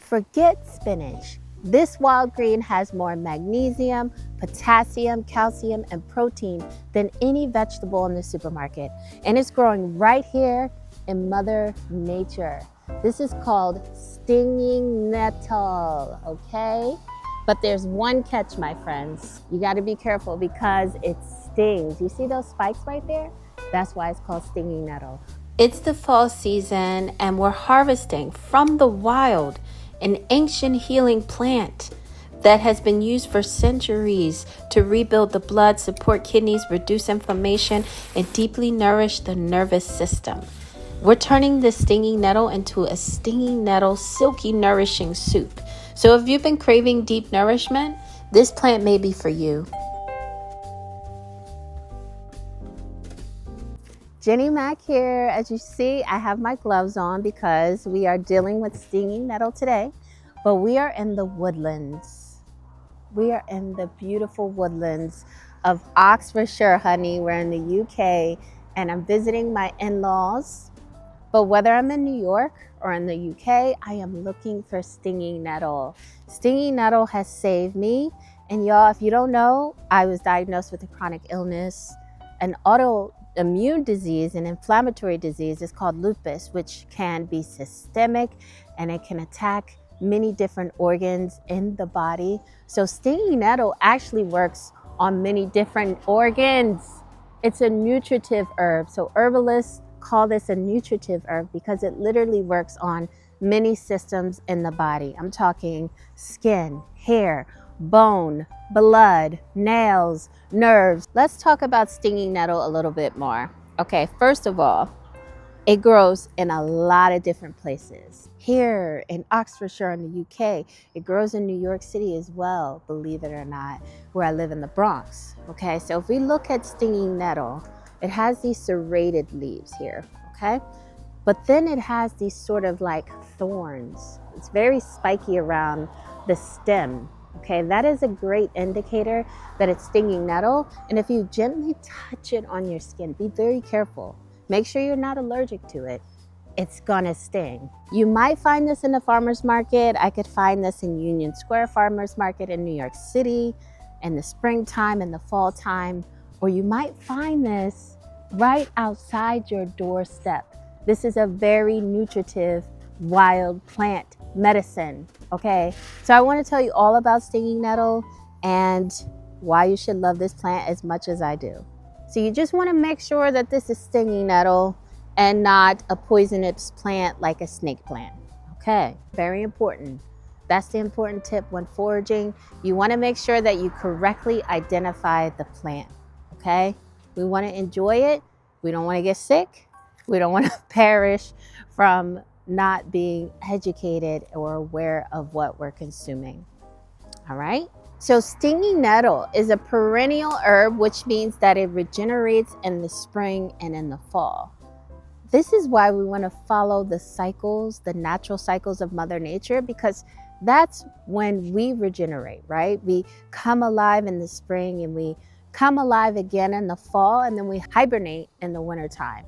forget spinach. This wild green has more magnesium, potassium, calcium, and protein than any vegetable in the supermarket. And it's growing right here in Mother Nature. This is called stinging nettle, okay? But there's one catch, my friends. You gotta be careful because it stings. You see those spikes right there? That's why it's called stinging nettle. It's the fall season and we're harvesting from the wild an ancient healing plant that has been used for centuries to rebuild the blood, support kidneys, reduce inflammation, and deeply nourish the nervous system. We're turning the stinging nettle into a stinging nettle silky nourishing soup. So if you've been craving deep nourishment, this plant may be for you. Jenny Mac here. As you see, I have my gloves on because we are dealing with stinging nettle today, but we are in the woodlands. We are in the beautiful woodlands of Oxfordshire, honey. We're in the UK and I'm visiting my in-laws. But whether I'm in New York or in the UK, I am looking for stinging nettle. Stinging nettle has saved me. And y'all, if you don't know, I was diagnosed with a chronic illness, an autoimmune disease, an inflammatory disease. It's called lupus, which can be systemic and it can attack many different organs in the body. So stinging nettle actually works on many different organs. It's a nutritive herb. So herbalists call this a nutritive herb because it literally works on many systems in the body. I'm talking skin, hair, bone, blood, nails, nerves. Let's talk about stinging nettle a little bit more. Okay, first of all, it grows in a lot of different places. Here in Oxfordshire in the UK, it grows in New York City as well, believe it or not, where I live in the Bronx. Okay, so if we look at stinging nettle, it has these serrated leaves here, okay? But then it has these sort of like thorns. It's very spiky around the stem, okay? That is a great indicator that it's stinging nettle. And if you gently touch it on your skin, be very careful. Make sure you're not allergic to it. It's gonna sting. You might find this in the farmer's market. I could find this in Union Square Farmer's Market in New York City in the springtime and the fall time. Or you might find this right outside your doorstep. This is a very nutritive wild plant medicine, okay? So I want to tell you all about stinging nettle and why you should love this plant as much as I do. So you just want to make sure that this is stinging nettle and not a poisonous plant like a snake plant, okay? Very important. That's the important tip when foraging. You want to make sure that you correctly identify the plant. Okay, we want to enjoy it. We don't want to get sick. We don't want to perish from not being educated or aware of what we're consuming. All right. So stinging nettle is a perennial herb, which means that it regenerates in the spring and in the fall. This is why we want to follow the cycles, the natural cycles of Mother Nature, because that's when we regenerate, right? We come alive in the spring and we come alive again in the fall, and then we hibernate in the wintertime.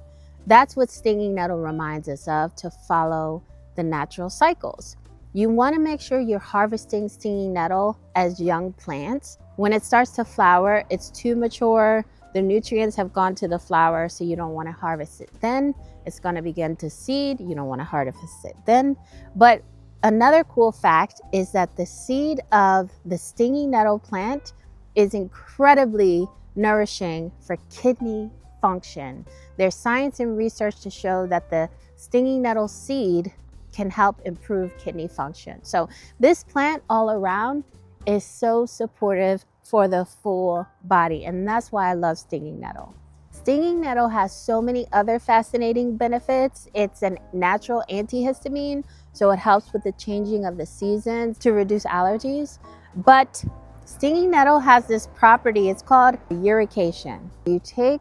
That's what stinging nettle reminds us of, to follow the natural cycles. You want to make sure you're harvesting stinging nettle as young plants. When it starts to flower, it's too mature. The nutrients have gone to the flower, so you don't want to harvest it then. It's going to begin to seed. You don't want to harvest it then. But another cool fact is that the seed of the stinging nettle plant is incredibly nourishing for kidney function. There's science and research to show that the stinging nettle seed can help improve kidney function. So this plant all around is so supportive for the full body, and that's why I love stinging nettle. Stinging nettle has so many other fascinating benefits. It's a natural antihistamine, so it helps with the changing of the seasons to reduce allergies. But stinging nettle has this property, it's called urication. You take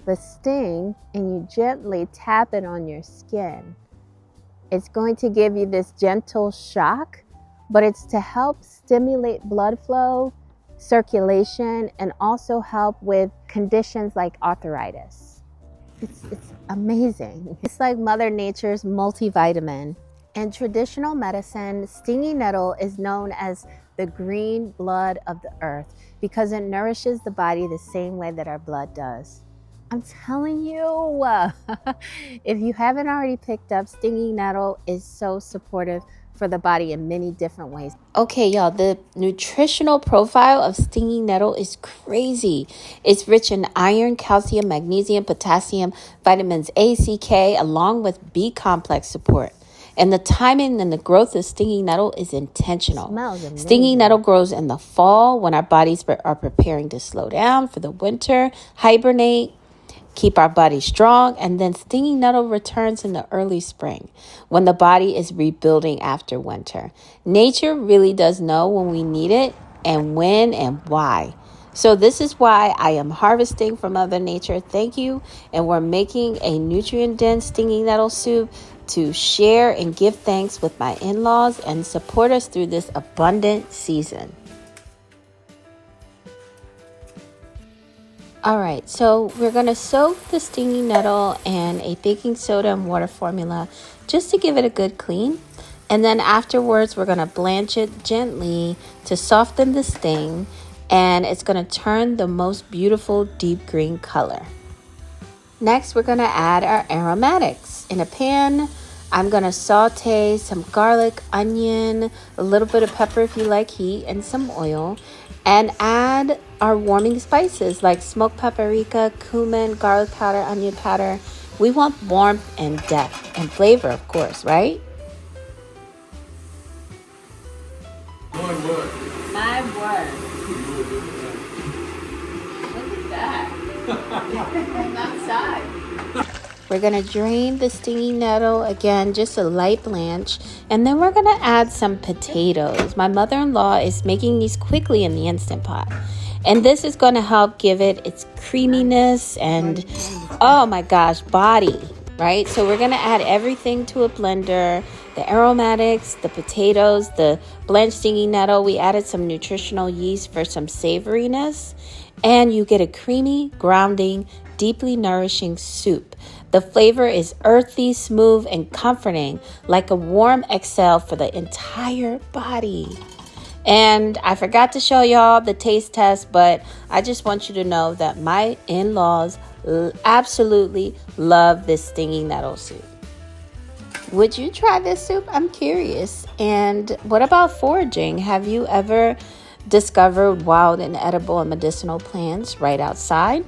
the sting and you gently tap it on your skin. It's going to give you this gentle shock, but it's to help stimulate blood flow, circulation, and also help with conditions like arthritis. It's amazing. It's like Mother Nature's multivitamin. In traditional medicine, stinging nettle is known as the green blood of the earth because it nourishes the body the same way that our blood does. I'm telling you, if you haven't already picked up, stinging nettle is so supportive for the body in many different ways. Okay, y'all, the nutritional profile of stinging nettle is crazy. It's rich in iron, calcium, magnesium, potassium, vitamins A, C, K, along with B complex support. And the timing and the growth of stinging nettle is intentional. Smells amazing. Stinging nettle grows in the fall when our bodies are preparing to slow down for the winter, hibernate, keep our body strong, and then stinging nettle returns in the early spring when the body is rebuilding after winter. Nature really does know when we need it and when and why. So this is why I am harvesting from Mother Nature. Thank you. And we're making a nutrient-dense stinging nettle soup to share and give thanks with my in-laws and support us through this abundant season. All right, so we're going to soak the stinging nettle in a baking soda and water formula just to give it a good clean. And then afterwards, we're going to blanch it gently to soften the sting, and it's going to turn the most beautiful deep green color. Next, we're going to add our aromatics. In a pan, I'm going to saute some garlic, onion, a little bit of pepper if you like heat, and some oil, and add our warming spices like smoked paprika, cumin, garlic powder, onion powder. We want warmth and depth and flavor, of course, right? My word. Look at that. I'm outside. We're going to drain the stinging nettle, again, just a light blanch. And then we're going to add some potatoes. My mother-in-law is making these quickly in the Instant Pot. And this is going to help give it its creaminess and, oh my gosh, body, right? So we're going to add everything to a blender. The aromatics, the potatoes, the blanched stinging nettle. We added some nutritional yeast for some savoriness. And you get a creamy, grounding, deeply nourishing soup. The flavor is earthy, smooth, and comforting, like a warm exhale for the entire body. And I forgot to show y'all the taste test, but I just want you to know that my in-laws absolutely love this stinging nettle soup. Would you try this soup? I'm curious. And what about foraging? Have you ever discovered wild and edible and medicinal plants right outside?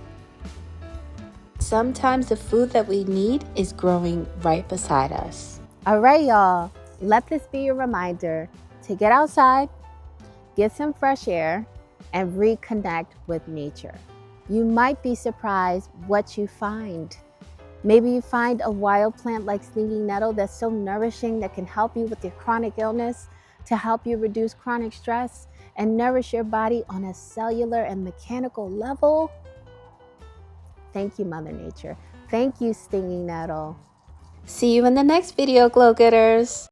Sometimes the food that we need is growing right beside us. All right, y'all. Let this be a reminder to get outside, get some fresh air, and reconnect with nature. You might be surprised what you find. Maybe you find a wild plant like stinging nettle that's so nourishing that can help you with your chronic illness, to help you reduce chronic stress and nourish your body on a cellular and mechanical level. Thank you, Mother Nature. Thank you, stinging nettle. See you in the next video, Glow Getters.